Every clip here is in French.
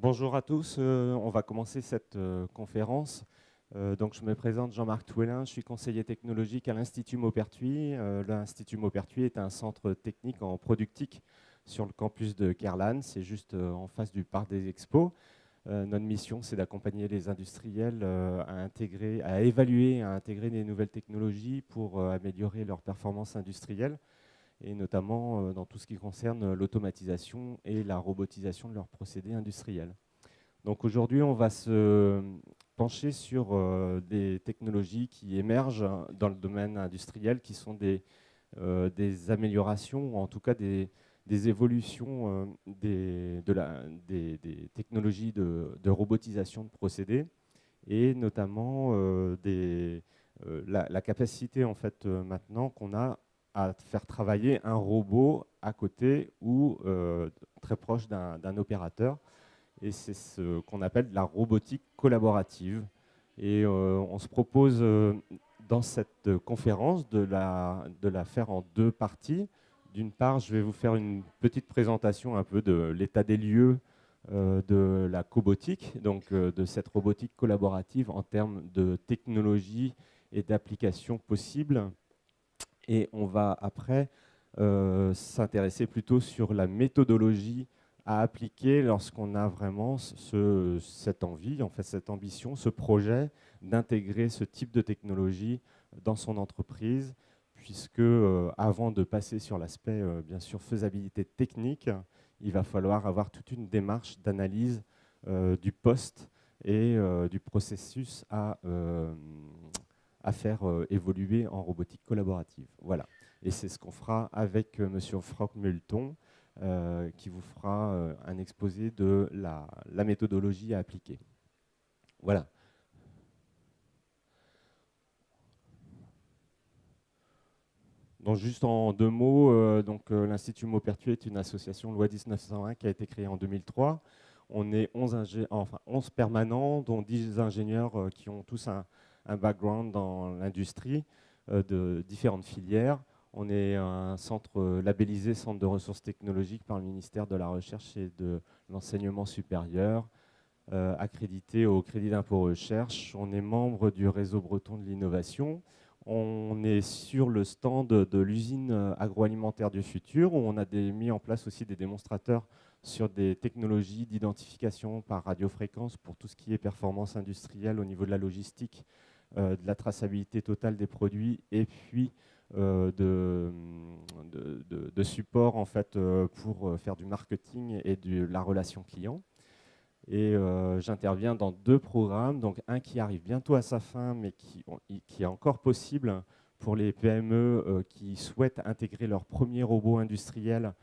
Bonjour à tous, on va commencer cette conférence. Donc je me présente Jean-Marc Touellin, je suis conseiller technologique à l'Institut Maupertuis. L'Institut Maupertuis est un centre technique en productique sur le campus de Kerlan, c'est juste en face du parc des expos. Notre mission, c'est d'accompagner les industriels à évaluer, à intégrer des nouvelles technologies pour améliorer leur performance industrielle, et notamment dans tout ce qui concerne l'automatisation et la robotisation de leurs procédés industriels. Donc aujourd'hui, on va se pencher sur des technologies qui émergent dans le domaine industriel, qui sont des améliorations, ou en tout cas des évolutions des technologies de robotisation de procédés, et notamment la capacité en fait, maintenant qu'on a à faire travailler un robot à côté ou très proche d'un opérateur. Et c'est ce qu'on appelle la robotique collaborative. Et on se propose dans cette conférence de la faire en deux parties. D'une part, je vais vous faire une petite présentation un peu de l'état des lieux de la cobotique, donc de cette robotique collaborative en termes de technologie et d'applications possibles. Et on va après s'intéresser plutôt sur la méthodologie à appliquer lorsqu'on a vraiment cette envie, en fait, cette ambition, ce projet d'intégrer ce type de technologie dans son entreprise, puisque avant de passer sur l'aspect, bien sûr, faisabilité technique, il va falloir avoir toute une démarche d'analyse du poste et du processus à faire évoluer en robotique collaborative. Voilà. Et c'est ce qu'on fera avec Monsieur Franck Multon, qui vous fera un exposé de la méthodologie à appliquer. Voilà. Donc juste en deux mots, l'Institut Maupertuis est une association loi 1901 qui a été créée en 2003. On est 11 permanents, dont 10 ingénieurs qui ont tous un background dans l'industrie de différentes filières. On est un centre labellisé Centre de ressources technologiques par le ministère de la Recherche et de l'Enseignement supérieur, accrédité au Crédit d'impôt recherche. On est membre du réseau breton de l'innovation. On est sur le stand de l'usine agroalimentaire du futur, où on a mis en place aussi des démonstrateurs sur des technologies d'identification par radiofréquence pour tout ce qui est performance industrielle au niveau de la logistique, de la traçabilité totale des produits, et puis de support en fait, pour faire du marketing et de la relation client. Et j'interviens dans deux programmes, donc un qui arrive bientôt à sa fin, mais qui est encore possible pour les PME qui souhaitent intégrer leur premier robot industriel.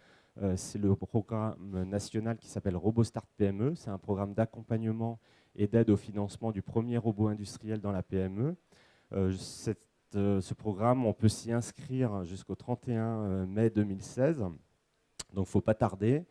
C'est le programme national qui s'appelle RoboStart PME. C'est un programme d'accompagnement et d'aide au financement du premier robot industriel dans la PME. Ce programme, on peut s'y inscrire jusqu'au 31 mai 2016, donc il ne faut pas tarder.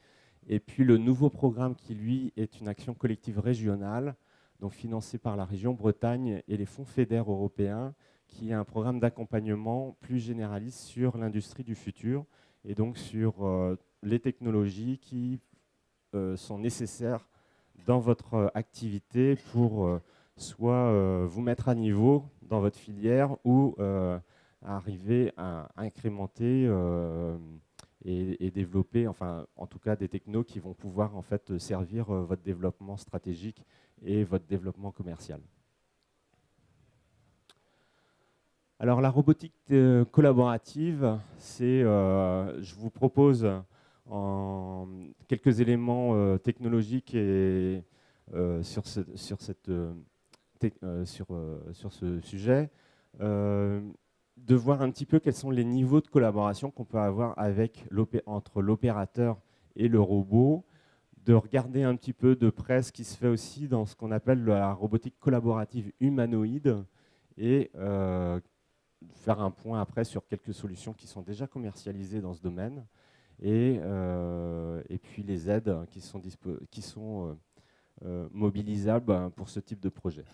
Et puis le nouveau programme qui, lui, est une action collective régionale, donc financé par la région Bretagne et les fonds FEDER européens, qui est un programme d'accompagnement plus généraliste sur l'industrie du futur et donc sur les technologies qui sont nécessaires dans votre activité pour soit vous mettre à niveau dans votre filière ou arriver à incrémenter et développer, enfin, en tout cas, des technos qui vont pouvoir en fait servir votre développement stratégique et votre développement commercial. Alors, la robotique collaborative, c'est, je vous propose quelques éléments technologiques et, sur ce sujet. De voir un petit peu quels sont les niveaux de collaboration qu'on peut avoir entre l'opérateur et le robot, de regarder un petit peu de près ce qui se fait aussi dans ce qu'on appelle la robotique collaborative humanoïde, et faire un point après sur quelques solutions qui sont déjà commercialisées dans ce domaine, et puis les aides qui sont mobilisables pour ce type de projet.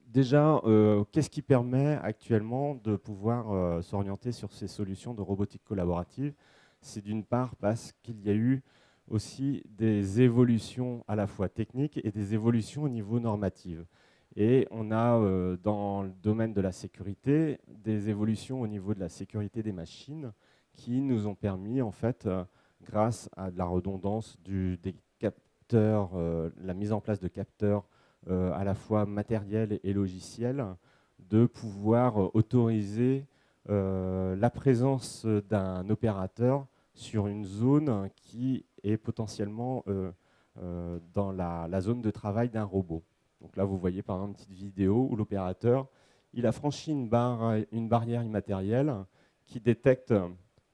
Déjà, qu'est-ce qui permet actuellement de pouvoir s'orienter sur ces solutions de robotique collaborative? C'est d'une part parce qu'il y a eu aussi des évolutions à la fois techniques et des évolutions au niveau normatif. Et on a dans le domaine de la sécurité des évolutions au niveau de la sécurité des machines qui nous ont permis, en fait, grâce à de la redondance des capteurs, la mise en place de capteurs à la fois matériels et logiciels, de pouvoir autoriser la présence d'un opérateur sur une zone qui est potentiellement dans la zone de travail d'un robot. Donc là, vous voyez par exemple une petite vidéo où l'opérateur il a franchi une barrière immatérielle qui détecte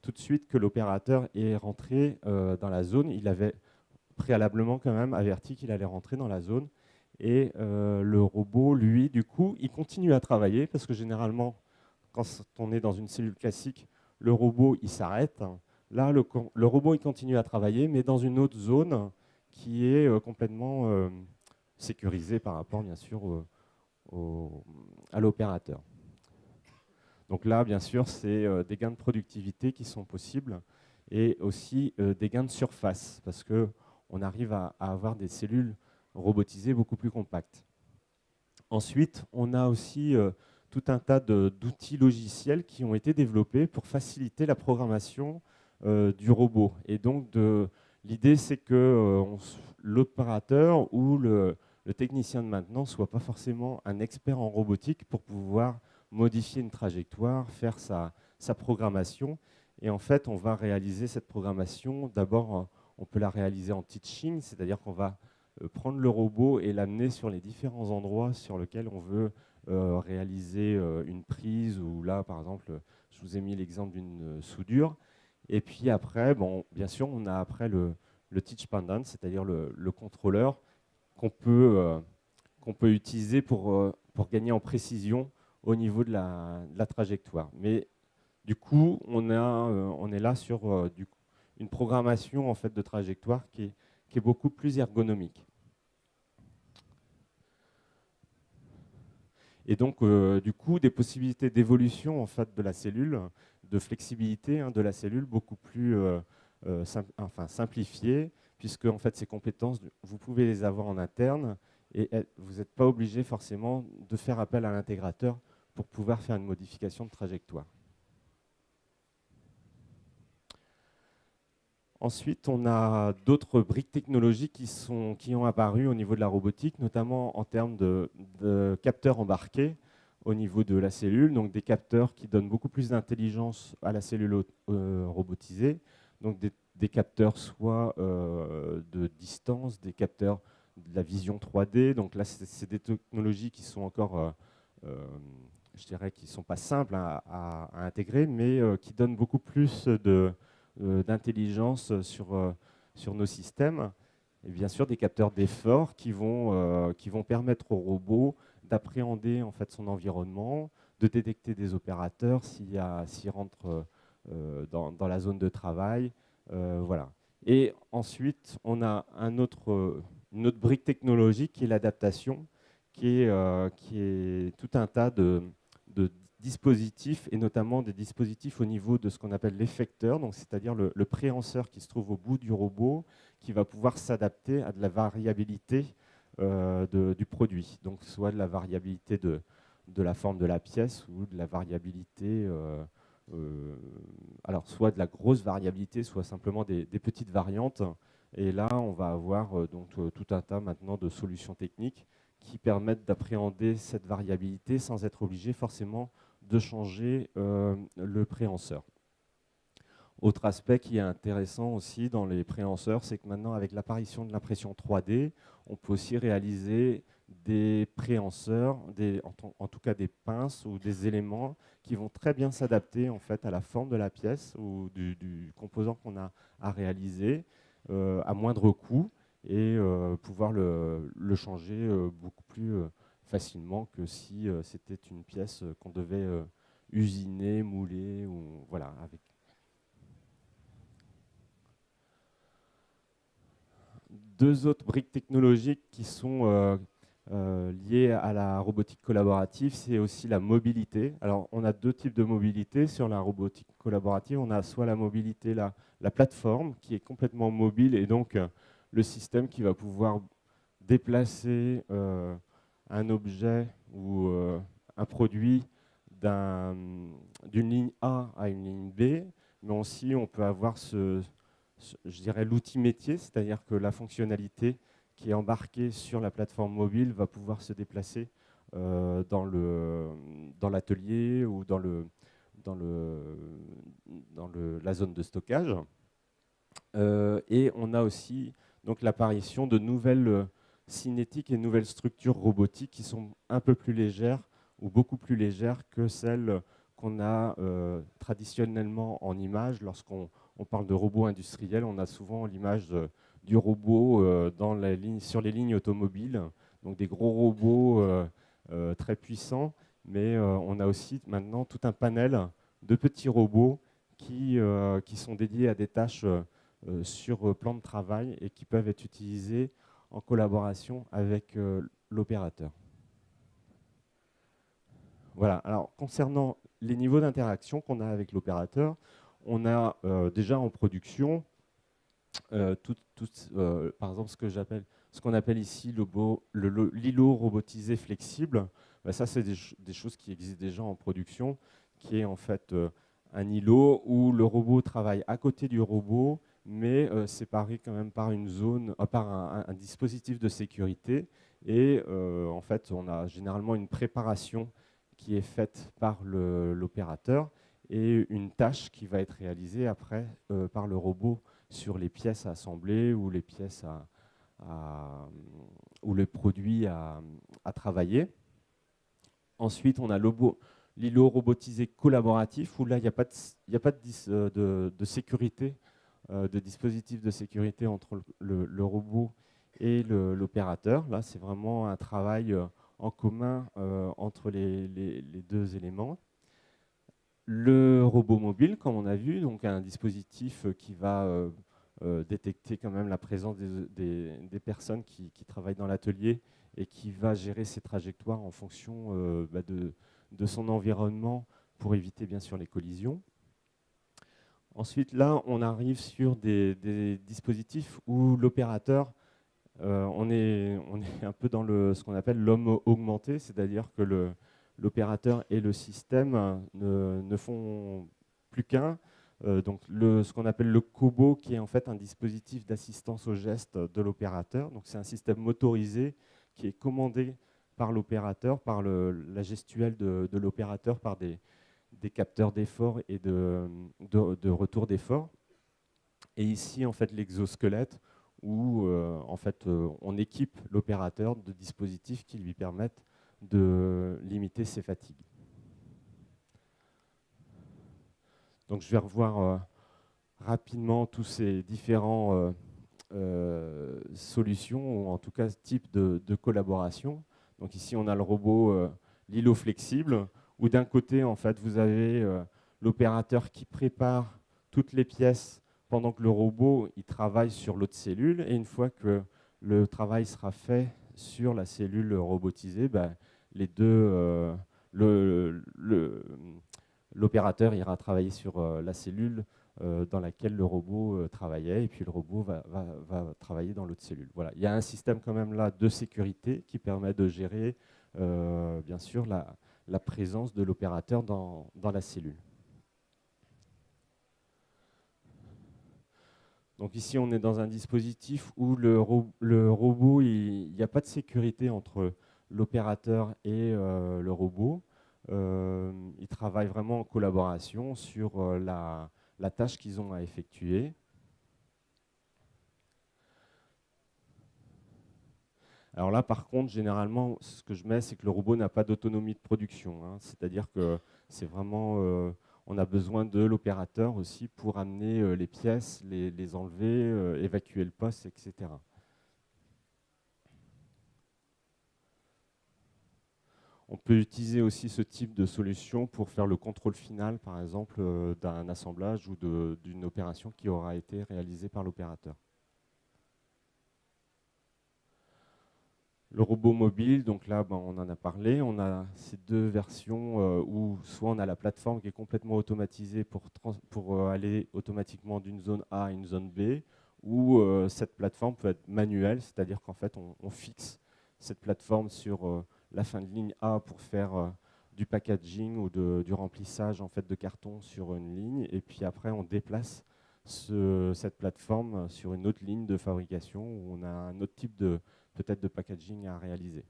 tout de suite que l'opérateur est rentré dans la zone. Il avait préalablement quand même averti qu'il allait rentrer dans la zone. Et le robot, lui, du coup, il continue à travailler parce que généralement, quand on est dans une cellule classique, le robot, il s'arrête. Là, le robot, il continue à travailler, mais dans une autre zone qui est complètement sécurisée par rapport, bien sûr, à l'opérateur. Donc là, bien sûr, c'est des gains de productivité qui sont possibles et aussi des gains de surface parce qu'on arrive à avoir des cellules robotisées beaucoup plus compactes. Ensuite, on a aussi tout un tas d'outils logiciels qui ont été développés pour faciliter la programmation du robot. Et donc, l'idée, c'est que l'opérateur ou le technicien de maintenance ne soit pas forcément un expert en robotique pour pouvoir modifier une trajectoire, faire sa programmation. Et en fait, on va réaliser cette programmation. D'abord, on peut la réaliser en teaching, c'est-à-dire qu'on va prendre le robot et l'amener sur les différents endroits sur lesquels on veut réaliser une prise, ou là, par exemple, je vous ai mis l'exemple d'une soudure. Et puis après, bon, bien sûr, on a après le teach pendant, c'est-à-dire le contrôleur qu'on peut utiliser pour gagner en précision au niveau de la trajectoire. Mais du coup, on est là sur une programmation en fait, de trajectoire qui est beaucoup plus ergonomique. Et donc, du coup, des possibilités d'évolution en fait, de la cellule, de flexibilité de la cellule beaucoup plus simplifiées, puisque en fait, ces compétences, vous pouvez les avoir en interne et vous n'êtes pas obligé forcément de faire appel à l'intégrateur pour pouvoir faire une modification de trajectoire. Ensuite, on a d'autres briques technologiques qui ont apparu au niveau de la robotique, notamment en termes de capteurs embarqués au niveau de la cellule, donc des capteurs qui donnent beaucoup plus d'intelligence à la cellule robotisée, donc des capteurs soit de distance, des capteurs de la vision 3D, donc là c'est des technologies qui sont encore, je dirais, qui ne sont pas simples à intégrer, mais qui donnent beaucoup plus d'intelligence sur nos systèmes. Et bien sûr, des capteurs d'effort qui vont permettre au robot d'appréhender en fait, son environnement, de détecter des opérateurs s'il rentre dans la zone de travail. Voilà. Et ensuite, on a une autre brique technologique qui est l'adaptation, qui est tout un tas de dispositifs, et notamment des dispositifs au niveau de ce qu'on appelle l'effecteur, donc c'est-à-dire le préhenseur qui se trouve au bout du robot, qui va pouvoir s'adapter à de la variabilité du produit, donc soit de la variabilité de la forme de la pièce ou de la variabilité, alors soit de la grosse variabilité, soit simplement des petites variantes. Et là, on va avoir donc tout un tas maintenant de solutions techniques qui permettent d'appréhender cette variabilité sans être obligé forcément de changer le préhenseur. Autre aspect qui est intéressant aussi dans les préhenseurs, c'est que maintenant, avec l'apparition de l'impression 3D, on peut aussi réaliser des préhenseurs, en tout cas des pinces ou des éléments qui vont très bien s'adapter en fait, à la forme de la pièce ou du composant qu'on a à réaliser à moindre coût, et pouvoir le changer beaucoup plus facilement que si c'était une pièce qu'on devait usiner, mouler, ou voilà, avec. Deux autres briques technologiques qui sont lié à la robotique collaborative, c'est aussi la mobilité. Alors, on a deux types de mobilité sur la robotique collaborative. On a soit la mobilité, la plateforme, qui est complètement mobile, et donc le système qui va pouvoir déplacer un objet ou un produit d'une ligne A à une ligne B, mais aussi on peut avoir je dirais l'outil métier, c'est-à-dire que la fonctionnalité qui est embarquée sur la plateforme mobile va pouvoir se déplacer dans l'atelier ou la zone de stockage. Et on a aussi donc l'apparition de nouvelles cinétiques et nouvelles structures robotiques qui sont un peu plus légères ou beaucoup plus légères que celles qu'on a traditionnellement en image. Lorsqu'on parle de robots industriels, on a souvent l'image du robot sur les lignes automobiles, donc des gros robots très puissants, mais on a aussi maintenant tout un panel de petits robots qui sont dédiés à des tâches sur plan de travail et qui peuvent être utilisés en collaboration avec l'opérateur. Voilà. Alors, concernant les niveaux d'interaction qu'on a avec l'opérateur, on a déjà en production par exemple ce qu'on appelle ici l'îlot robotisé flexible. Ben, ça, c'est des choses qui existent déjà en production, qui est en fait un îlot où le robot travaille à côté du robot, mais séparé quand même par une zone, par un dispositif de sécurité. Et en fait, on a généralement une préparation qui est faite par l'opérateur et une tâche qui va être réalisée après par le robot sur les pièces à assembler ou les pièces ou les produits à travailler. Ensuite, on a l'îlot robotisé collaboratif où là, il n'y a pas de sécurité, de dispositif de sécurité entre le robot et l'opérateur. Là, c'est vraiment un travail en commun entre les deux éléments. Le robot mobile, comme on a vu, donc un dispositif qui va détecter quand même la présence des personnes qui travaillent dans l'atelier et qui va gérer ses trajectoires en fonction de son environnement pour éviter bien sûr les collisions. Ensuite, là, on arrive sur des dispositifs où l'opérateur, on est un peu dans ce qu'on appelle l'homme augmenté, c'est-à-dire que l'opérateur et le système ne font plus qu'un. Donc ce qu'on appelle le cobo, qui est en fait un dispositif d'assistance au geste de l'opérateur. Donc c'est un système motorisé qui est commandé par l'opérateur, par la gestuelle de l'opérateur, par des capteurs d'effort et de retour d'effort. Et ici, en fait, l'exosquelette, où en fait, on équipe l'opérateur de dispositifs qui lui permettent de limiter ses fatigues. Donc je vais revoir rapidement tous ces différents solutions, ou en tout cas types de collaboration. Donc ici, on a le robot, l'îlot flexible, où d'un côté, en fait, vous avez l'opérateur qui prépare toutes les pièces pendant que le robot il travaille sur l'autre cellule. Et une fois que le travail sera fait sur la cellule robotisée, les deux, l'opérateur ira travailler sur la cellule dans laquelle le robot travaillait, et puis le robot va travailler dans l'autre cellule. Voilà. Il y a un système quand même là de sécurité qui permet de gérer bien sûr la présence de l'opérateur dans la cellule. Donc ici, on est dans un dispositif où le robot, il n'y a pas de sécurité entre l'opérateur et le robot. Ils travaillent vraiment en collaboration sur la tâche qu'ils ont à effectuer. Alors là, par contre, généralement, ce que je mets, c'est que le robot n'a pas d'autonomie de production. Hein. C'est-à-dire que c'est vraiment, on a besoin de l'opérateur aussi pour amener les pièces, les enlever, évacuer le poste, etc. On peut utiliser aussi ce type de solution pour faire le contrôle final, par exemple, d'un assemblage ou d'une opération qui aura été réalisée par l'opérateur. Le robot mobile, donc là, on en a parlé. On a ces deux versions où soit on a la plateforme qui est complètement automatisée pour aller automatiquement d'une zone A à une zone B, ou cette plateforme peut être manuelle, c'est-à-dire qu'en fait, on fixe cette plateforme sur la fin de ligne A pour faire du packaging ou du remplissage en fait, de carton sur une ligne, et puis après, on déplace cette plateforme sur une autre ligne de fabrication où on a un autre type de peut-être de packaging à réaliser.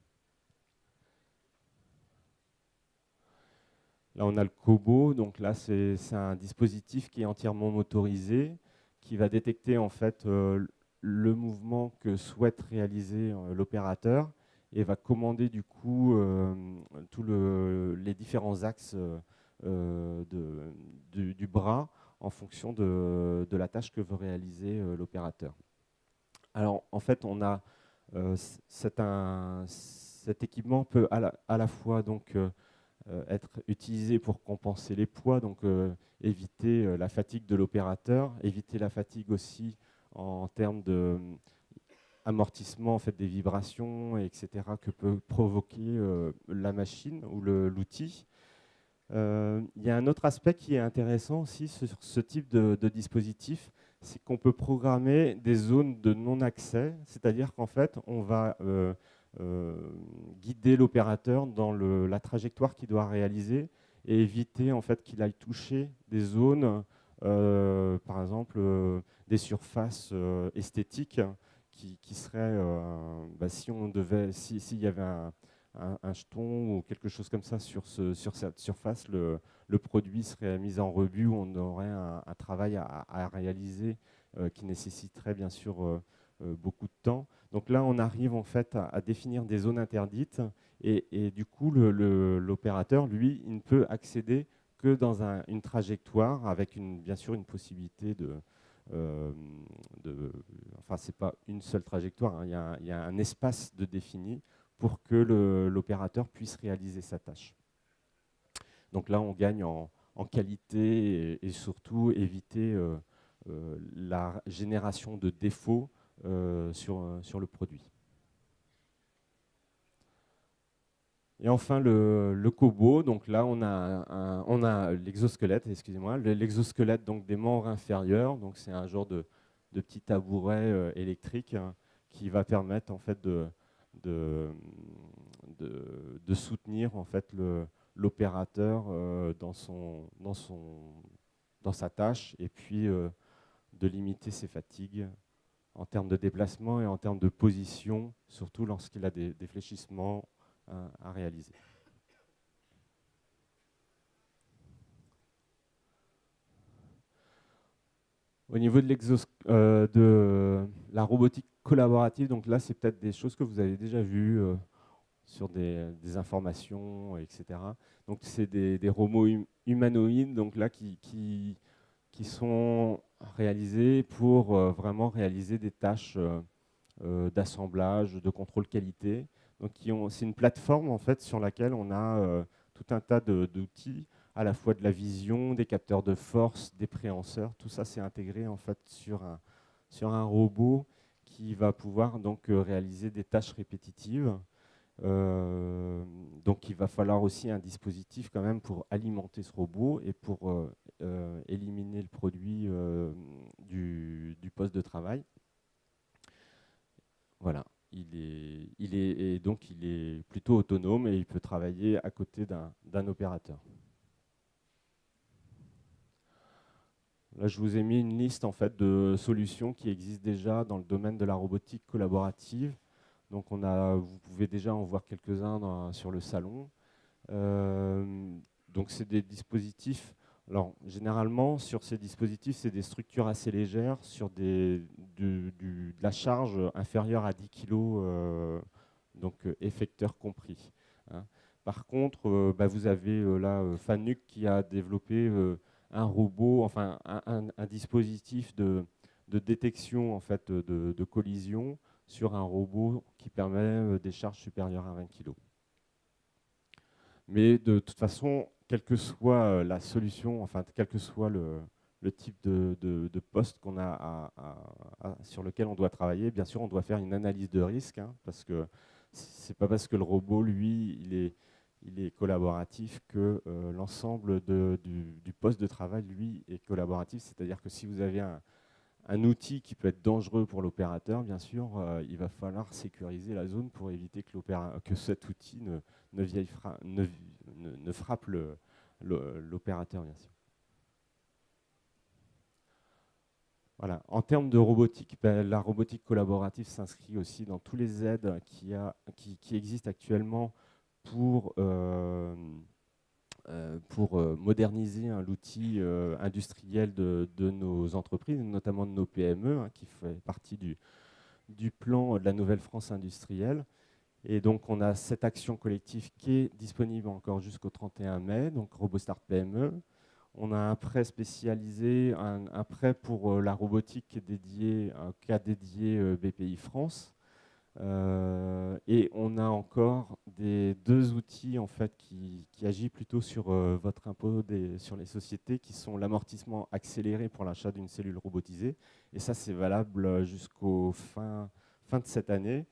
Là, on a le Kobo. Donc là, c'est un dispositif qui est entièrement motorisé, qui va détecter en fait le mouvement que souhaite réaliser l'opérateur et va commander du coup tous les différents axes du bras en fonction de la tâche que veut réaliser l'opérateur. Alors, en fait, on a cet équipement peut à la fois donc, être utilisé pour compenser les poids, donc éviter la fatigue de l'opérateur, éviter la fatigue aussi en termes d'amortissement en fait, des vibrations, etc., que peut provoquer la machine ou l'outil. Il y a un autre aspect qui est intéressant aussi sur ce type de dispositif, c'est qu'on peut programmer des zones de non-accès, c'est-à-dire qu'en fait, on va guider l'opérateur dans la trajectoire qu'il doit réaliser et éviter en fait, qu'il aille toucher des zones, par exemple des surfaces esthétiques qui seraient, s'il y avait un jeton ou quelque chose comme ça sur cette surface, le produit serait mis en rebut, on aurait un travail à réaliser qui nécessiterait bien sûr beaucoup de temps. Donc là, on arrive en fait à définir des zones interdites et du coup, l'opérateur, lui, il ne peut accéder que dans une trajectoire avec bien sûr une possibilité euh, enfin, c'est pas une seule trajectoire, hein, il y a un espace de défini pour que l'opérateur puisse réaliser sa tâche. Donc là, on gagne en qualité et surtout éviter la génération de défauts sur le produit. Et enfin, le Kobo, donc là, on a l'exosquelette, excusez-moi, l'exosquelette donc des membres inférieurs, donc c'est un genre de petit tabouret électrique hein, qui va permettre en fait de, soutenir en fait l'opérateur dans sa tâche et puis de limiter ses fatigues en termes de déplacement et en termes de position, surtout lorsqu'il a des fléchissements à réaliser. Au niveau de la robotique collaborative, donc là, c'est peut-être des choses que vous avez déjà vues sur des informations, etc. Donc, c'est des robots humanoïdes, donc là, qui sont réalisés pour vraiment réaliser des tâches d'assemblage, de contrôle qualité. Donc, c'est une plateforme en fait sur laquelle on a tout un tas d'outils, à la fois de la vision, des capteurs de force, des préhenseurs. Tout ça, c'est intégré en fait sur un robot qui va pouvoir donc réaliser des tâches répétitives. Donc, il va falloir aussi un dispositif quand même pour alimenter ce robot et pour éliminer le produit du poste de travail. Voilà, donc il est plutôt autonome et il peut travailler à côté d'un opérateur. Là, je vous ai mis une liste en fait de solutions qui existent déjà dans le domaine de la robotique collaborative. Donc, vous pouvez déjà en voir quelques-uns sur le salon. Donc, c'est des dispositifs. Alors, généralement, sur ces dispositifs, c'est des structures assez légères sur de la charge inférieure à 10 kg, donc effecteur compris. Hein. Par contre, vous avez là Fanuc qui a développé un robot, enfin un dispositif de détection en fait, de collision sur un robot qui permet des charges supérieures à 20 kg. Mais de toute façon, quelle que soit la solution, enfin, quel que soit le type de poste qu'on a sur lequel on doit travailler, bien sûr, on doit faire une analyse de risque, hein, parce que c'est pas parce que le robot, lui, il est collaboratif que l'ensemble du poste de travail, lui, est collaboratif. C'est-à-dire que si vous avez un outil qui peut être dangereux pour l'opérateur, bien sûr, il va falloir sécuriser la zone pour éviter que cet outil ne frappe l'opérateur, bien sûr. Voilà. En termes de robotique, la robotique collaborative s'inscrit aussi dans tous les aides qui existent actuellement pour moderniser l'outil industriel de nos entreprises, notamment de nos PME, qui fait partie du plan de la Nouvelle France industrielle. Et donc, on a cette action collective qui est disponible encore jusqu'au 31 mai, donc RoboStart PME. On a un prêt spécialisé, un prêt pour la robotique dédié, un cas dédié BPI France. Et on a encore deux outils en fait, qui agissent plutôt sur votre impôt sur les sociétés, qui sont l'amortissement accéléré pour l'achat d'une cellule robotisée. Et ça, c'est valable jusqu'au fin de cette année.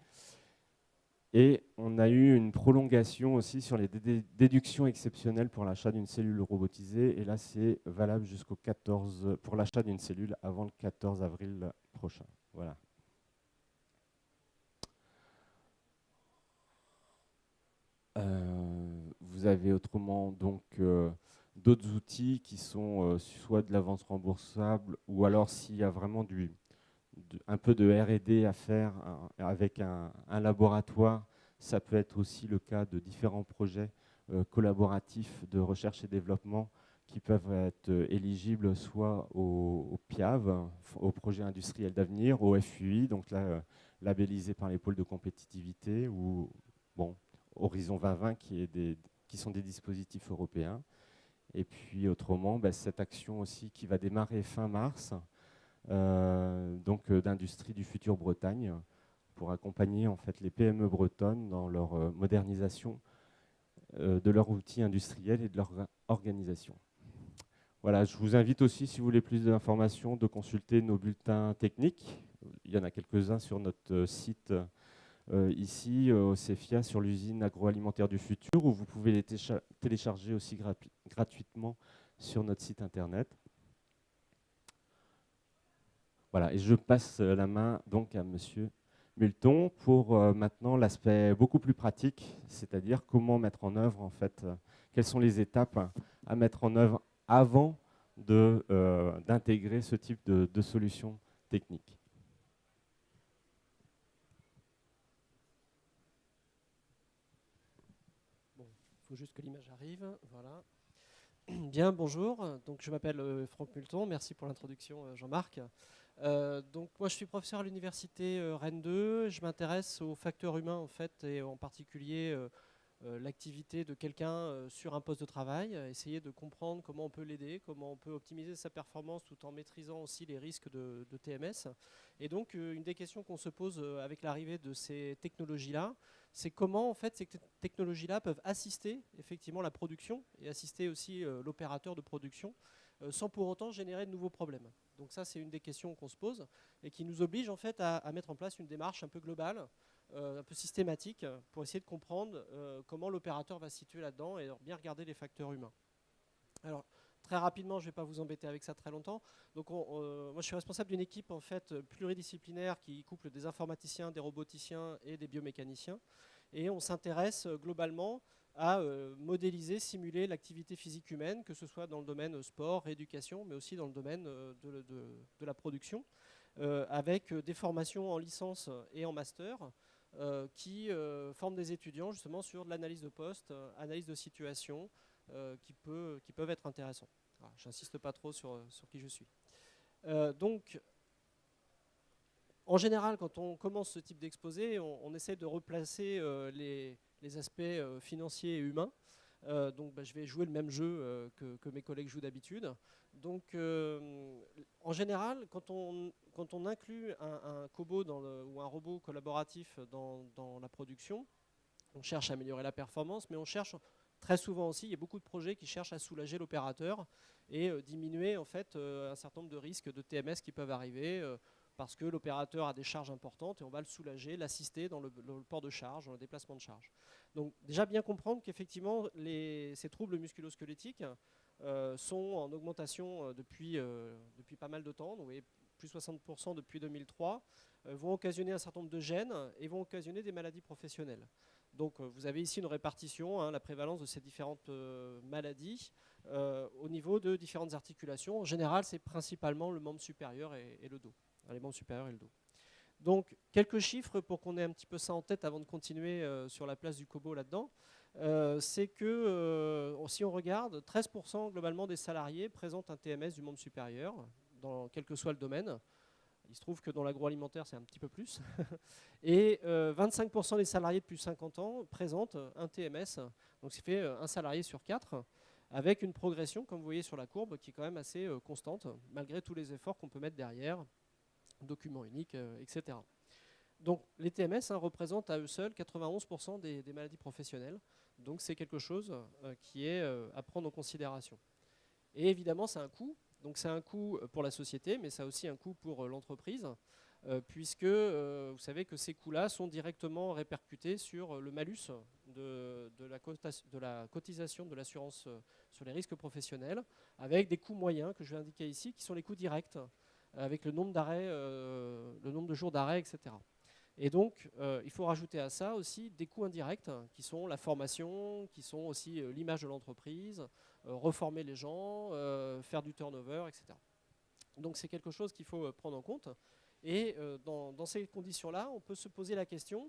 Et on a eu une prolongation aussi sur les déductions exceptionnelles pour l'achat d'une cellule robotisée. Et là, c'est valable jusqu'au 14 pour l'achat d'une cellule avant le 14 avril prochain. Voilà. Vous avez autrement donc d'autres outils qui sont soit de l'avance remboursable ou alors s'il y a vraiment un peu de R&D à faire avec un laboratoire, ça peut être aussi le cas de différents projets collaboratifs de recherche et développement qui peuvent être éligibles soit au PIAV, au projet industriel d'avenir, au FUI, donc là labellisé par les pôles de compétitivité, ou bon, Horizon 2020 qui sont des dispositifs européens. Et puis autrement, cette action aussi qui va démarrer fin mars, d'Industrie du futur Bretagne, pour accompagner en fait les PME bretonnes dans leur modernisation de leurs outils industriels et de leur organisation. Voilà, je vous invite aussi, si vous voulez plus d'informations, de consulter nos bulletins techniques. Il y en a quelques-uns sur notre site ici, au CEFIA, sur l'usine agroalimentaire du futur, où vous pouvez les télécharger aussi gratuitement sur notre site internet. Voilà, et je passe la main donc à Monsieur Multon pour maintenant l'aspect beaucoup plus pratique, c'est-à-dire comment mettre en œuvre, en fait, quelles sont les étapes à mettre en œuvre avant d'intégrer ce type de solution technique. Bon, il faut juste que l'image arrive, voilà. Bien, bonjour, donc je m'appelle Franck Multon, merci pour l'introduction Jean-Marc. Donc moi je suis professeur à l'université Rennes 2, je m'intéresse aux facteurs humains en fait, et en particulier l'activité de quelqu'un sur un poste de travail, essayer de comprendre comment on peut l'aider, comment on peut optimiser sa performance tout en maîtrisant aussi les risques de TMS. Et donc une des questions qu'on se pose avec l'arrivée de ces technologies-là, c'est comment en fait ces technologies-là peuvent assister effectivement la production et assister aussi l'opérateur de production sans pour autant générer de nouveaux problèmes. Donc ça c'est une des questions qu'on se pose et qui nous oblige en fait à mettre en place une démarche un peu globale, un peu systématique, pour essayer de comprendre comment l'opérateur va se situer là-dedans et bien regarder les facteurs humains. Alors, très rapidement, je ne vais pas vous embêter avec ça très longtemps. Donc, moi, je suis responsable d'une équipe en fait, pluridisciplinaire qui couple des informaticiens, des roboticiens et des biomécaniciens. Et on s'intéresse globalement à modéliser, simuler l'activité physique humaine, que ce soit dans le domaine sport, rééducation, mais aussi dans le domaine de la production, avec des formations en licence et en master, qui forment des étudiants justement sur de l'analyse de poste, analyse de situation, qui peuvent être intéressants. Je n'insiste pas trop sur qui je suis. Donc, en général, quand on commence ce type d'exposé, on essaie de replacer les aspects financiers et humains. Donc, je vais jouer le même jeu que mes collègues jouent d'habitude. Donc, en général, quand on inclut un cobo ou un robot collaboratif dans la production, on cherche à améliorer la performance, mais on cherche très souvent aussi, il y a beaucoup de projets qui cherchent à soulager l'opérateur et diminuer en fait un certain nombre de risques de TMS qui peuvent arriver. parce que l'opérateur a des charges importantes et on va le soulager, l'assister dans le port de charge, dans le déplacement de charge. Donc déjà bien comprendre qu'effectivement ces troubles musculo-squelettiques sont en augmentation depuis pas mal de temps, donc, plus 60% depuis 2003, vont occasionner un certain nombre de gènes et vont occasionner des maladies professionnelles. Donc vous avez ici une répartition, hein, la prévalence de ces différentes maladies au niveau de différentes articulations. En général, c'est principalement le membre supérieur et le dos. Les membres supérieurs et le dos. Donc, quelques chiffres pour qu'on ait un petit peu ça en tête avant de continuer sur la place du Kobo là-dedans. C'est que si on regarde, 13% globalement des salariés présentent un TMS du membre supérieur, dans quel que soit le domaine. Il se trouve que dans l'agroalimentaire, c'est un petit peu plus. Et 25% des salariés de plus de 50 ans présentent un TMS. Donc, ça fait un salarié sur 4, avec une progression, comme vous voyez sur la courbe, qui est quand même assez constante, malgré tous les efforts qu'on peut mettre derrière, documents uniques, etc. Donc les TMS représentent à eux seuls 91% des maladies professionnelles. Donc c'est quelque chose qui est à prendre en considération. Et évidemment, c'est un coût. Donc c'est un coût pour la société, mais ça a aussi un coût pour l'entreprise, puisque vous savez que ces coûts-là sont directement répercutés sur le malus de la cotisation de l'assurance sur les risques professionnels, avec des coûts moyens que je vais indiquer ici, qui sont les coûts directs, avec le nombre d'arrêts, le nombre de jours d'arrêt, etc. Et donc, il faut rajouter à ça aussi des coûts indirects, qui sont la formation, qui sont aussi l'image de l'entreprise, reformer les gens, faire du turnover, etc. Donc c'est quelque chose qu'il faut prendre en compte. Et dans ces conditions-là, on peut se poser la question,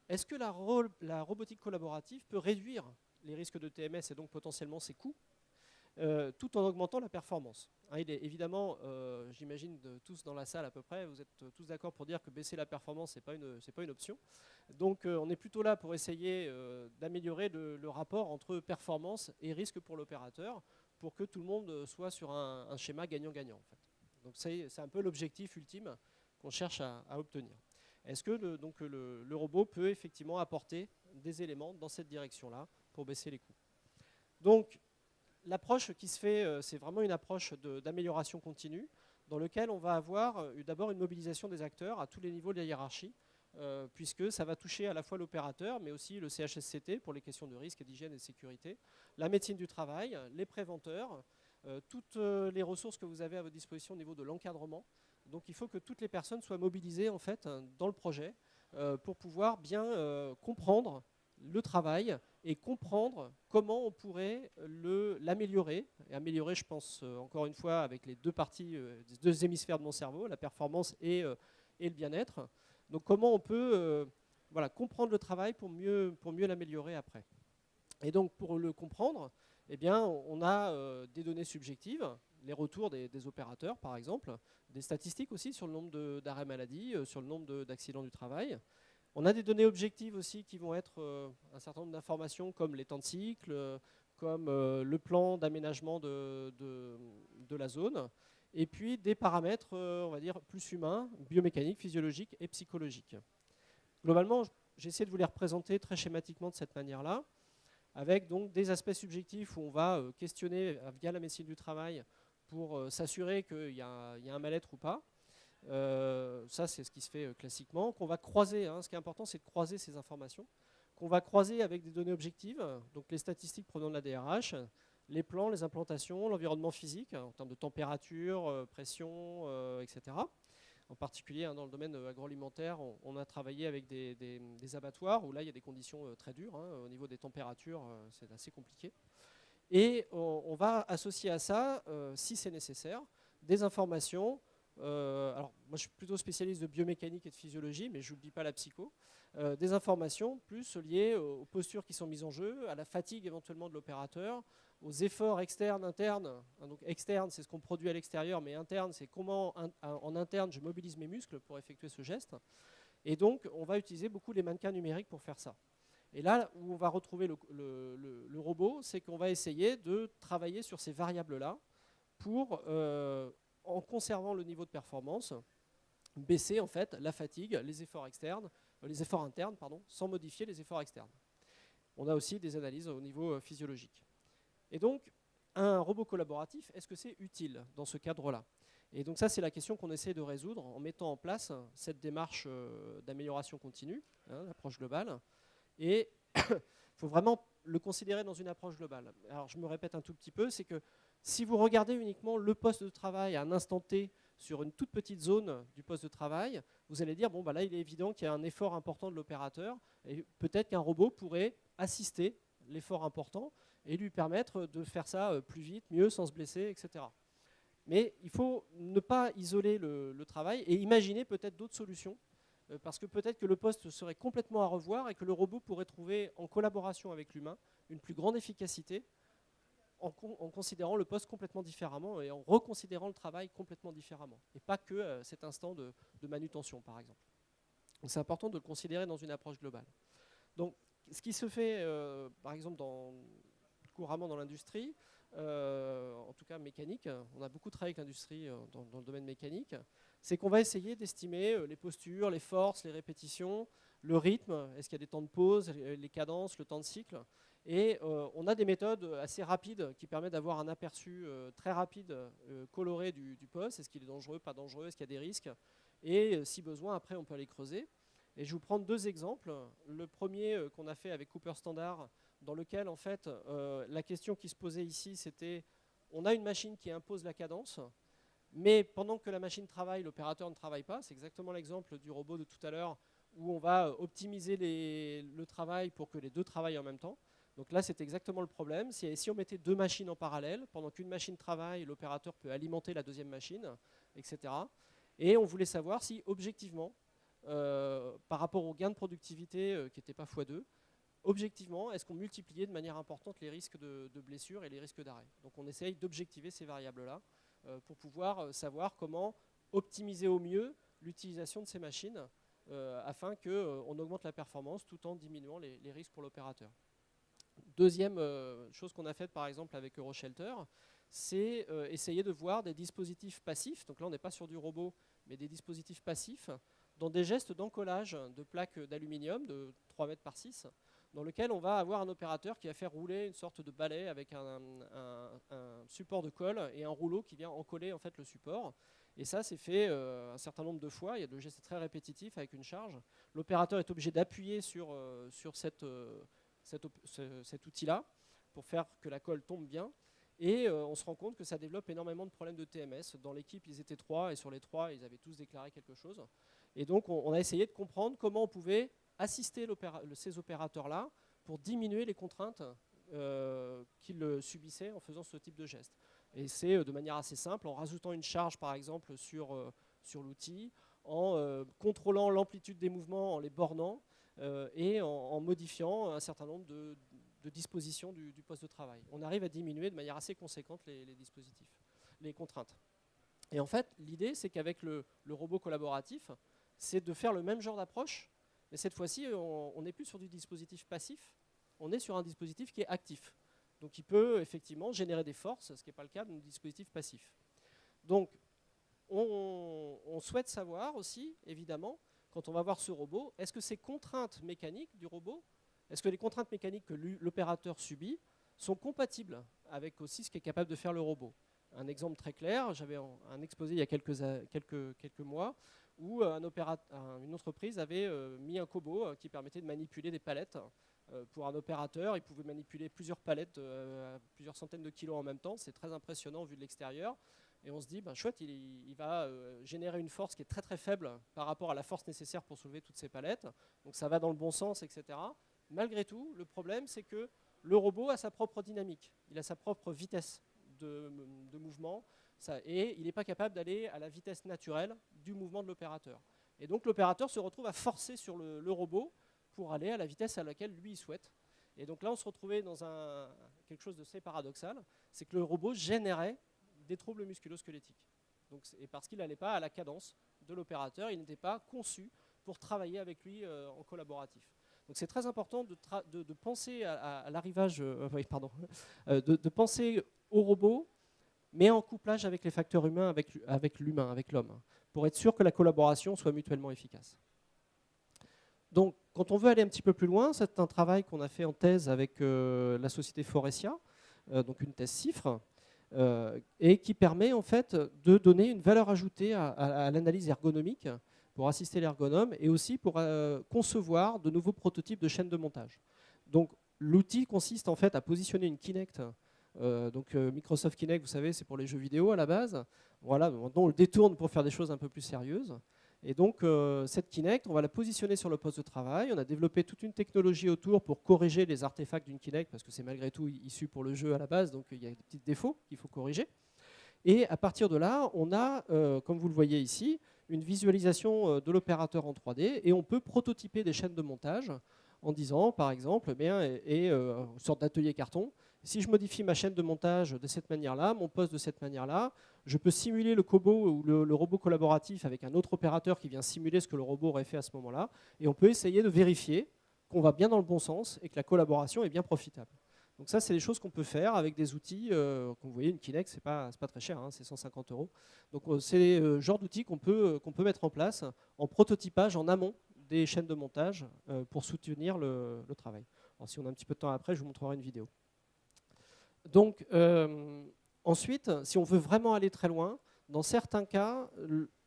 est-ce que la robotique collaborative peut réduire les risques de TMS et donc potentiellement ses coûts, tout en augmentant la performance. Hein, il est évidemment, j'imagine tous dans la salle à peu près, vous êtes tous d'accord pour dire que baisser la performance, ce n'est pas une option. Donc on est plutôt là pour essayer d'améliorer le rapport entre performance et risque pour l'opérateur, pour que tout le monde soit sur un schéma gagnant-gagnant. En fait. Donc c'est un peu l'objectif ultime qu'on cherche à obtenir. Est-ce que le robot peut effectivement apporter des éléments dans cette direction-là pour baisser les coûts? Donc, l'approche qui se fait, c'est vraiment une approche d'amélioration continue, dans laquelle on va avoir d'abord une mobilisation des acteurs à tous les niveaux de la hiérarchie, puisque ça va toucher à la fois l'opérateur, mais aussi le CHSCT pour les questions de risque, d'hygiène et de sécurité, la médecine du travail, les préventeurs, toutes les ressources que vous avez à votre disposition au niveau de l'encadrement. Donc il faut que toutes les personnes soient mobilisées en fait, dans le projet pour pouvoir bien comprendre le travail et comprendre comment on pourrait l'améliorer. Et améliorer, je pense, encore une fois, avec les deux parties, les deux hémisphères de mon cerveau, la performance et le bien-être. Donc comment on peut comprendre le travail pour mieux l'améliorer après. Et donc pour le comprendre, eh bien, on a des données subjectives, les retours des opérateurs par exemple, des statistiques aussi sur le nombre d'arrêts maladie, sur le nombre d'accidents du travail. On a des données objectives aussi qui vont être un certain nombre d'informations comme les temps de cycle, comme le plan d'aménagement de la zone, et puis des paramètres, on va dire, plus humains, biomécaniques, physiologiques et psychologiques. Globalement, j'essaie de vous les représenter très schématiquement de cette manière-là, avec donc des aspects subjectifs où on va questionner via la médecine du travail pour s'assurer qu'il y a un mal-être ou pas. Ça, c'est ce qui se fait classiquement, qu'on va croiser. Ce qui est important, c'est de croiser ces informations, qu'on va croiser avec des données objectives, donc les statistiques provenant de la DRH, les plans, les implantations, l'environnement physique, en termes de température, pression, etc. En particulier, dans le domaine agroalimentaire, on a travaillé avec des abattoirs où là, il y a des conditions très dures. Au niveau des températures, c'est assez compliqué. Et on va associer à ça, si c'est nécessaire, des informations. Alors, moi, je suis plutôt spécialiste de biomécanique et de physiologie, mais je n'oublie pas la psycho. Des informations plus liées aux postures qui sont mises en jeu, à la fatigue éventuellement de l'opérateur, aux efforts externes, internes. Donc externe, c'est ce qu'on produit à l'extérieur, mais interne, c'est comment en interne je mobilise mes muscles pour effectuer ce geste. Et donc, on va utiliser beaucoup les mannequins numériques pour faire ça. Et là où on va retrouver le robot, c'est qu'on va essayer de travailler sur ces variables-là pour, en conservant le niveau de performance, baisser en fait la fatigue, les efforts internes, sans modifier les efforts externes. On a aussi des analyses au niveau physiologique. Et donc, un robot collaboratif, est-ce que c'est utile dans ce cadre-là? Et donc ça, c'est la question qu'on essaie de résoudre en mettant en place cette démarche d'amélioration continue, hein, l'approche globale. Et il faut vraiment le considérer dans une approche globale. Alors je me répète un tout petit peu, c'est que si vous regardez uniquement le poste de travail à un instant T sur une toute petite zone du poste de travail, vous allez dire, bon, bah là, il est évident qu'il y a un effort important de l'opérateur, et peut-être qu'un robot pourrait assister l'effort important et lui permettre de faire ça plus vite, mieux, sans se blesser, etc. Mais il faut ne pas isoler le travail et imaginer peut-être d'autres solutions, parce que peut-être que le poste serait complètement à revoir et que le robot pourrait trouver, en collaboration avec l'humain, une plus grande efficacité en considérant le poste complètement différemment et en reconsidérant le travail complètement différemment, et pas que cet instant de manutention, par exemple. Donc c'est important de le considérer dans une approche globale. Donc, ce qui se fait, par exemple, couramment dans l'industrie, en tout cas mécanique, on a beaucoup travaillé avec l'industrie dans le domaine mécanique, c'est qu'on va essayer d'estimer les postures, les forces, les répétitions, le rythme, est-ce qu'il y a des temps de pause, les cadences, le temps de cycle. Et on a des méthodes assez rapides qui permettent d'avoir un aperçu très rapide, coloré du poste. Est-ce qu'il est dangereux, pas dangereux, est-ce qu'il y a des risques. Et si besoin, après, on peut aller creuser. Et je vais vous prendre deux exemples. Le premier qu'on a fait avec Cooper Standard, dans lequel, en fait, la question qui se posait ici, c'était on a une machine qui impose la cadence, mais pendant que la machine travaille, l'opérateur ne travaille pas. C'est exactement l'exemple du robot de tout à l'heure, où on va optimiser le travail pour que les deux travaillent en même temps. Donc là, c'est exactement le problème. Si on mettait deux machines en parallèle, pendant qu'une machine travaille, l'opérateur peut alimenter la deuxième machine, etc. Et on voulait savoir si, objectivement, par rapport au gain de productivité qui n'était pas x2, objectivement, est-ce qu'on multipliait de manière importante les risques de blessures et les risques d'arrêt. Donc on essaye d'objectiver ces variables-là pour pouvoir savoir comment optimiser au mieux l'utilisation de ces machines afin qu'on augmente la performance tout en diminuant les risques pour l'opérateur. Deuxième chose qu'on a faite par exemple avec Euroshelter, c'est essayer de voir des dispositifs passifs, donc là on n'est pas sur du robot, mais des dispositifs passifs, dans des gestes d'encollage de plaques d'aluminium de 3 mètres par 6, dans lequel on va avoir un opérateur qui va faire rouler une sorte de balai avec un support de colle et un rouleau qui vient encoller en fait le support. Et ça, c'est fait un certain nombre de fois. Il y a le geste très répétitif avec une charge. L'opérateur est obligé d'appuyer sur cet outil-là pour faire que la colle tombe bien. Et on se rend compte que ça développe énormément de problèmes de TMS. Dans l'équipe, ils étaient 3 et sur les 3, ils avaient tous déclaré quelque chose. Et donc, on a essayé de comprendre comment on pouvait assister ces opérateurs-là pour diminuer les contraintes qu'ils subissaient en faisant ce type de geste. Et c'est de manière assez simple, en rajoutant une charge, par exemple, sur l'outil, en contrôlant l'amplitude des mouvements, en les bornant, et en modifiant un certain nombre de dispositions du poste de travail. On arrive à diminuer de manière assez conséquente les dispositifs, les contraintes. Et en fait, l'idée, c'est qu'avec le robot collaboratif, c'est de faire le même genre d'approche, mais cette fois-ci, on n'est plus sur du dispositif passif, on est sur un dispositif qui est actif. Donc il peut effectivement générer des forces, ce qui n'est pas le cas d'un dispositif passif. Donc on souhaite savoir aussi, évidemment, quand on va voir ce robot, est-ce que ces contraintes mécaniques du robot, est-ce que les contraintes mécaniques que l'opérateur subit sont compatibles avec aussi ce qu'est capable de faire le robot? Un exemple très clair, j'avais un exposé il y a quelques mois où une entreprise avait mis un cobot qui permettait de manipuler des palettes. Pour un opérateur, il pouvait manipuler plusieurs palettes, plusieurs centaines de kilos en même temps. C'est très impressionnant vu de l'extérieur. Et on se dit, ben, chouette, il va générer une force qui est très très faible par rapport à la force nécessaire pour soulever toutes ces palettes. Donc ça va dans le bon sens, etc. Malgré tout, le problème, c'est que le robot a sa propre dynamique. Il a sa propre vitesse de mouvement. Et il n'est pas capable d'aller à la vitesse naturelle du mouvement de l'opérateur. Et donc l'opérateur se retrouve à forcer sur le robot pour aller à la vitesse à laquelle lui il souhaite. Et donc là, on se retrouvait dans quelque chose de assez paradoxal, c'est que le robot générait des troubles musculo-squelettiques. Et parce qu'il n'allait pas à la cadence de l'opérateur, il n'était pas conçu pour travailler avec lui en collaboratif. Donc c'est très important de penser à l'arrivage, de penser au robot, mais en couplage avec les facteurs humains, avec l'humain, avec l'homme, pour être sûr que la collaboration soit mutuellement efficace. Donc, quand on veut aller un petit peu plus loin, c'est un travail qu'on a fait en thèse avec la société Forestia, donc une thèse CIFRE, et qui permet en fait de donner une valeur ajoutée à l'analyse ergonomique pour assister l'ergonome et aussi pour concevoir de nouveaux prototypes de chaînes de montage. Donc l'outil consiste en fait à positionner une Kinect. Microsoft Kinect, vous savez, c'est pour les jeux vidéo à la base. Voilà, maintenant on le détourne pour faire des choses un peu plus sérieuses. Et donc cette Kinect, on va la positionner sur le poste de travail. On a développé toute une technologie autour pour corriger les artefacts d'une Kinect, parce que c'est malgré tout issu pour le jeu à la base, donc il y a des petits défauts qu'il faut corriger. Et à partir de là, on a, comme vous le voyez ici, une visualisation de l'opérateur en 3D, et on peut prototyper des chaînes de montage en disant, par exemple, une sorte d'atelier carton, si je modifie ma chaîne de montage de cette manière-là, mon poste de cette manière-là, je peux simuler le cobo ou le robot collaboratif avec un autre opérateur qui vient simuler ce que le robot aurait fait à ce moment-là, et on peut essayer de vérifier qu'on va bien dans le bon sens et que la collaboration est bien profitable. Donc ça, c'est des choses qu'on peut faire avec des outils, comme vous voyez, une Kinect, c'est pas très cher, hein, c'est 150 €. Donc c'est le genre d'outils qu'on peut mettre en place en prototypage en amont des chaînes de montage pour soutenir le travail. Alors, si on a un petit peu de temps après, je vous montrerai une vidéo. Donc ensuite, si on veut vraiment aller très loin, dans certains cas,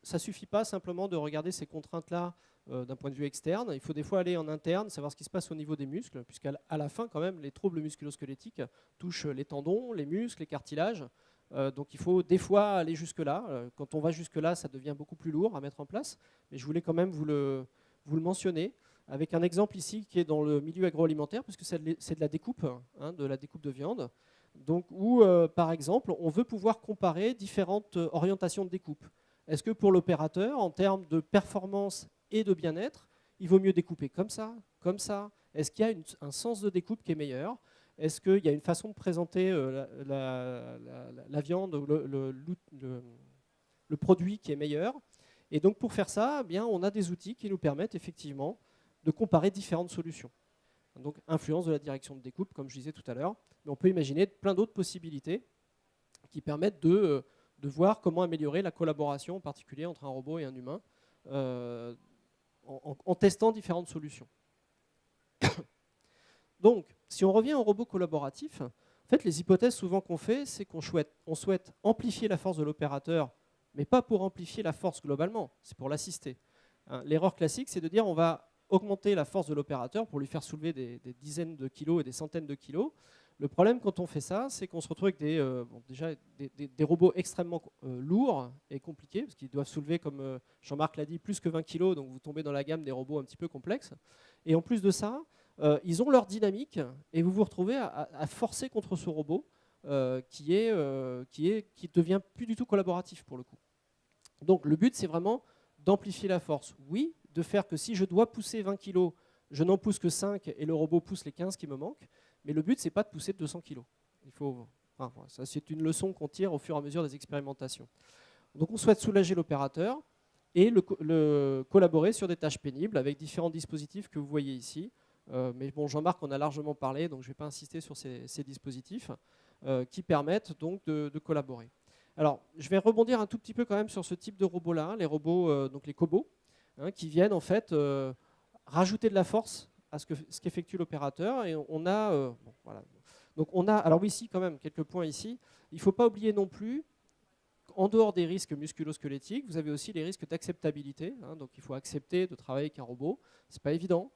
ça ne suffit pas simplement de regarder ces contraintes-là d'un point de vue externe. Il faut des fois aller en interne, savoir ce qui se passe au niveau des muscles, puisqu'à la fin, quand même, les troubles musculo-squelettiques touchent les tendons, les muscles, les cartilages. Donc il faut des fois aller jusque-là. Quand on va jusque-là, ça devient beaucoup plus lourd à mettre en place. Mais je voulais quand même vous le mentionner, avec un exemple ici qui est dans le milieu agroalimentaire, puisque c'est de la découpe, hein, de la découpe de viande. Donc, où, par exemple, on veut pouvoir comparer différentes orientations de découpe. Est-ce que pour l'opérateur, en termes de performance et de bien-être, il vaut mieux découper comme ça, comme ça? Est-ce qu'il y a un sens de découpe qui est meilleur? Est-ce qu'il y a une façon de présenter la viande ou le produit qui est meilleur? Et donc, pour faire ça, eh bien, on a des outils qui nous permettent effectivement de comparer différentes solutions. Donc, influence de la direction de découpe, comme je disais tout à l'heure. Mais on peut imaginer plein d'autres possibilités qui permettent de voir comment améliorer la collaboration, en particulier entre un robot et un humain, en testant différentes solutions. Donc, si on revient au robot collaboratif, en fait, les hypothèses souvent qu'on fait, c'est qu'on souhaite amplifier la force de l'opérateur, mais pas pour amplifier la force globalement, c'est pour l'assister. Hein, l'erreur classique, c'est de dire on va augmenter la force de l'opérateur pour lui faire soulever des dizaines de kilos et des centaines de kilos. Le problème quand on fait ça, c'est qu'on se retrouve avec des robots extrêmement lourds et compliqués, parce qu'ils doivent soulever, comme Jean-Marc l'a dit, plus que 20 kilos, donc vous tombez dans la gamme des robots un petit peu complexes. Et en plus de ça, ils ont leur dynamique, et vous vous retrouvez à forcer contre ce robot qui devient plus du tout collaboratif pour le coup. Donc le but, c'est vraiment d'amplifier la force. Oui, de faire que si je dois pousser 20 kg, je n'en pousse que 5 et le robot pousse les 15 qui me manquent. Mais le but, ce n'est pas de pousser 200 kg. Ça, c'est une leçon qu'on tire au fur et à mesure des expérimentations. Donc on souhaite soulager l'opérateur et le collaborer sur des tâches pénibles avec différents dispositifs que vous voyez ici. Mais bon, Jean-Marc en a largement parlé, donc je ne vais pas insister sur ces dispositifs qui permettent donc de collaborer. Alors, je vais rebondir un tout petit peu quand même sur ce type de robots-là, les robots, donc les cobots, hein, qui viennent en fait rajouter de la force à ce qu'effectue l'opérateur. Et on a, voilà. Donc on a, alors oui, ici quand même quelques points ici. Il ne faut pas oublier non plus, en dehors des risques musculo-squelettiques, vous avez aussi les risques d'acceptabilité. Hein, donc il faut accepter de travailler avec un robot. C'est pas évident.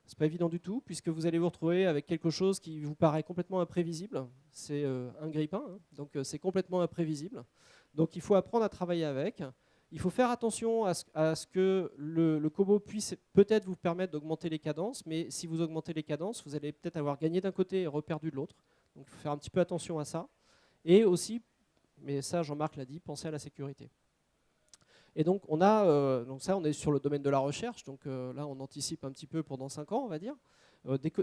C'est pas évident du tout, puisque vous allez vous retrouver avec quelque chose qui vous paraît complètement imprévisible. C'est un grille-pain, hein, donc c'est complètement imprévisible. Donc il faut apprendre à travailler avec. Il faut faire attention à ce que le cobo puisse peut-être vous permettre d'augmenter les cadences, mais si vous augmentez les cadences, vous allez peut-être avoir gagné d'un côté et reperdu de l'autre. Donc il faut faire un petit peu attention à ça. Et aussi, mais ça Jean-Marc l'a dit, penser à la sécurité. Et donc on est sur le domaine de la recherche, donc là on anticipe un petit peu pour dans 5 ans, on va dire.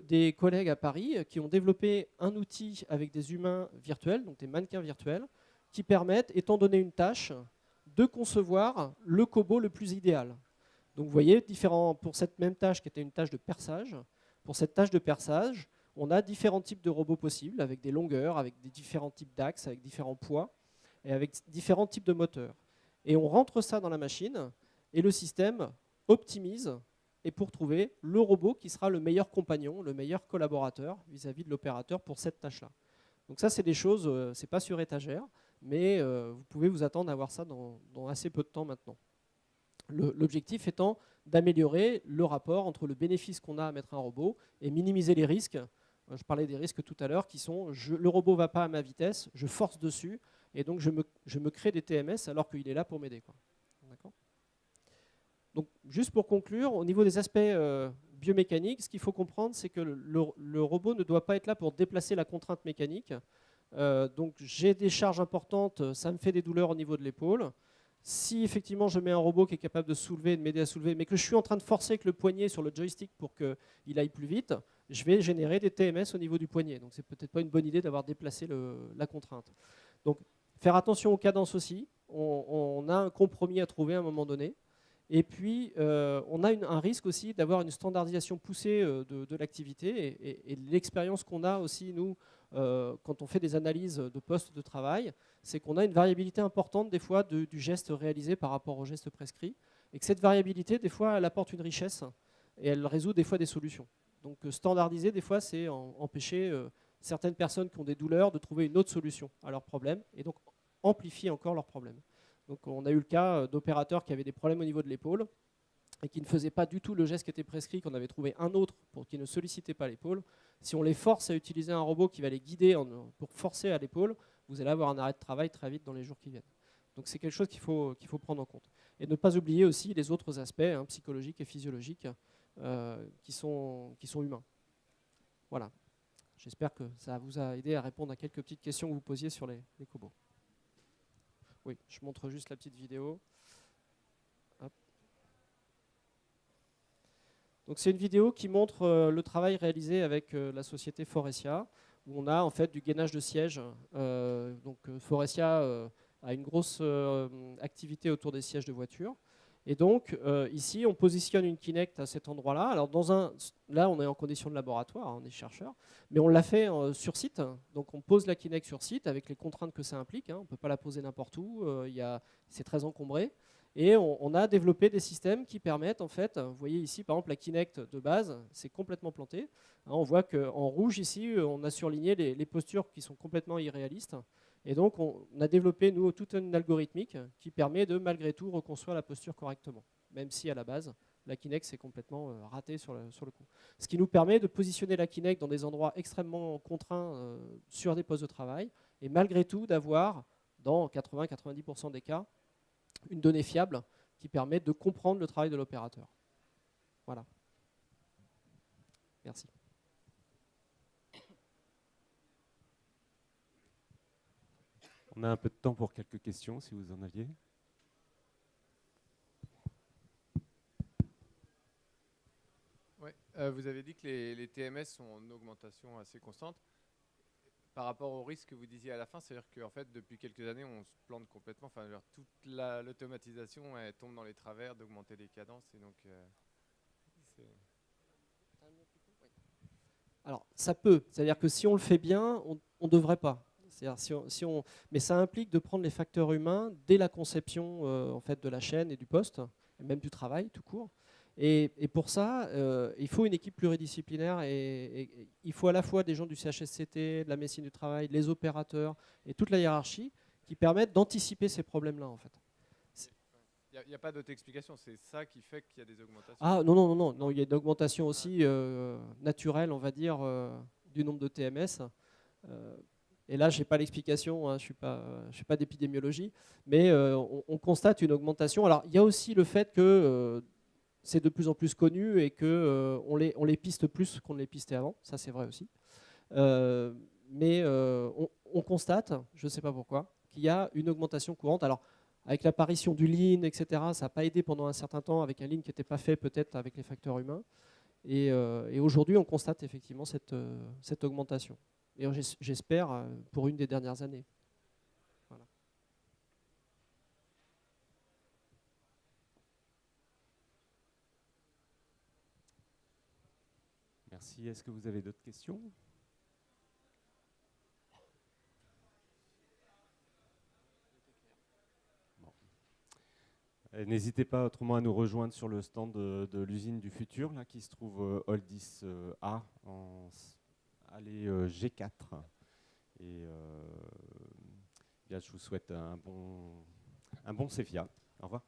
Des collègues à Paris qui ont développé un outil avec des humains virtuels, donc des mannequins virtuels, qui permettent, étant donné une tâche, de concevoir le cobo le plus idéal. Donc vous voyez, pour cette même tâche qui était une tâche de perçage, pour cette tâche de perçage, on a différents types de robots possibles, avec des longueurs, avec des différents types d'axes, avec différents poids, et avec différents types de moteurs. Et on rentre ça dans la machine, et le système optimise et pour trouver le robot qui sera le meilleur compagnon, le meilleur collaborateur vis-à-vis de l'opérateur pour cette tâche-là. Donc ça, c'est des choses, c'est pas sur étagère, mais vous pouvez vous attendre à voir ça dans assez peu de temps maintenant. L'objectif étant d'améliorer le rapport entre le bénéfice qu'on a à mettre un robot et minimiser les risques. Je parlais des risques tout à l'heure qui sont le robot ne va pas à ma vitesse, je force dessus et donc je me crée des TMS alors qu'il est là pour m'aider. Donc juste pour conclure, au niveau des aspects biomécaniques, ce qu'il faut comprendre, c'est que le robot ne doit pas être là pour déplacer la contrainte mécanique. Donc j'ai des charges importantes, ça me fait des douleurs au niveau de l'épaule. Si effectivement je mets un robot qui est capable de soulever, de m'aider à soulever, mais que je suis en train de forcer avec le poignet sur le joystick pour qu'il aille plus vite, je vais générer des TMS au niveau du poignet. Donc c'est peut-être pas une bonne idée d'avoir déplacé la contrainte. Donc faire attention aux cadences aussi. On a un compromis à trouver à un moment donné. Et puis, on a un risque aussi d'avoir une standardisation poussée de l'activité et l'expérience qu'on a aussi, nous, quand on fait des analyses de postes de travail, c'est qu'on a une variabilité importante des fois du geste réalisé par rapport au geste prescrit et que cette variabilité, des fois, elle apporte une richesse et elle résout des fois des solutions. Donc, standardiser, des fois, c'est empêcher certaines personnes qui ont des douleurs de trouver une autre solution à leurs problèmes et donc amplifier encore leurs problèmes. Donc on a eu le cas d'opérateurs qui avaient des problèmes au niveau de l'épaule et qui ne faisaient pas du tout le geste qui était prescrit, qu'on avait trouvé un autre pour qui ne sollicitait pas l'épaule. Si on les force à utiliser un robot qui va les guider pour forcer à l'épaule, vous allez avoir un arrêt de travail très vite dans les jours qui viennent. Donc c'est quelque chose qu'il faut prendre en compte. Et ne pas oublier aussi les autres aspects psychologiques et physiologiques qui sont humains. Voilà. J'espère que ça vous a aidé à répondre à quelques petites questions que vous posiez sur les cobots. Oui, je montre juste la petite vidéo. Hop. Donc c'est une vidéo qui montre le travail réalisé avec la société Faurecia, où on a en fait du gainage de sièges. Donc Faurecia a une grosse activité autour des sièges de voiture. Et donc ici, on positionne une Kinect à cet endroit-là. Alors là, on est en condition de laboratoire, on est chercheur, mais on l'a fait sur site. Donc on pose la Kinect sur site avec les contraintes que ça implique. On ne peut pas la poser n'importe où. C'est très encombré. Et on a développé des systèmes qui permettent, en fait, vous voyez ici, par exemple, la Kinect de base, c'est complètement planté. On voit qu'en rouge, ici, on a surligné les postures qui sont complètement irréalistes. Et donc, on a développé, nous, toute une algorithmique qui permet de, malgré tout, reconstruire la posture correctement, même si, à la base, la Kinect s'est complètement ratée sur le coup. Ce qui nous permet de positionner la Kinect dans des endroits extrêmement contraints sur des postes de travail, et malgré tout, d'avoir, dans 80-90% des cas, une donnée fiable qui permet de comprendre le travail de l'opérateur. Voilà. Merci. On a un peu de temps pour quelques questions, si vous en aviez. Ouais. Vous avez dit que les TMS sont en augmentation assez constante. Par rapport au risque que vous disiez à la fin, c'est-à-dire qu'en fait, depuis quelques années, on se plante complètement. Enfin, toute l'automatisation elle tombe dans les travers d'augmenter les cadences. Et donc, alors, ça peut. C'est-à-dire que si on le fait bien, on ne devrait pas. Mais ça implique de prendre les facteurs humains dès la conception en fait, de la chaîne et du poste, et même du travail tout court. Et pour ça, il faut une équipe pluridisciplinaire et il faut à la fois des gens du CHSCT, de la médecine du travail, les opérateurs et toute la hiérarchie qui permettent d'anticiper ces problèmes-là en fait. il n'y a pas d'autre explication, c'est ça qui fait qu'il y a des augmentations. Ah non, il y a une augmentation aussi naturelle, on va dire, du nombre de TMS. Et là, je n'ai pas l'explication, je ne suis pas d'épidémiologie, mais on constate une augmentation. Alors, il y a aussi le fait que c'est de plus en plus connu et qu'on les piste plus qu'on ne les pistait avant. Ça, c'est vrai aussi. Mais on constate, je ne sais pas pourquoi, qu'il y a une augmentation courante. Alors, avec l'apparition du Lean, etc., ça n'a pas aidé pendant un certain temps avec un Lean qui n'était pas fait peut-être avec les facteurs humains. Et aujourd'hui, on constate effectivement cette augmentation. Et j'espère pour une des dernières années. Voilà. Merci. Est-ce que vous avez d'autres questions ? N'hésitez pas autrement à nous rejoindre sur le stand de l'usine du futur, là, qui se trouve Hall 10A, en allée G4. Et bien, je vous souhaite un bon CEFIA. Au revoir.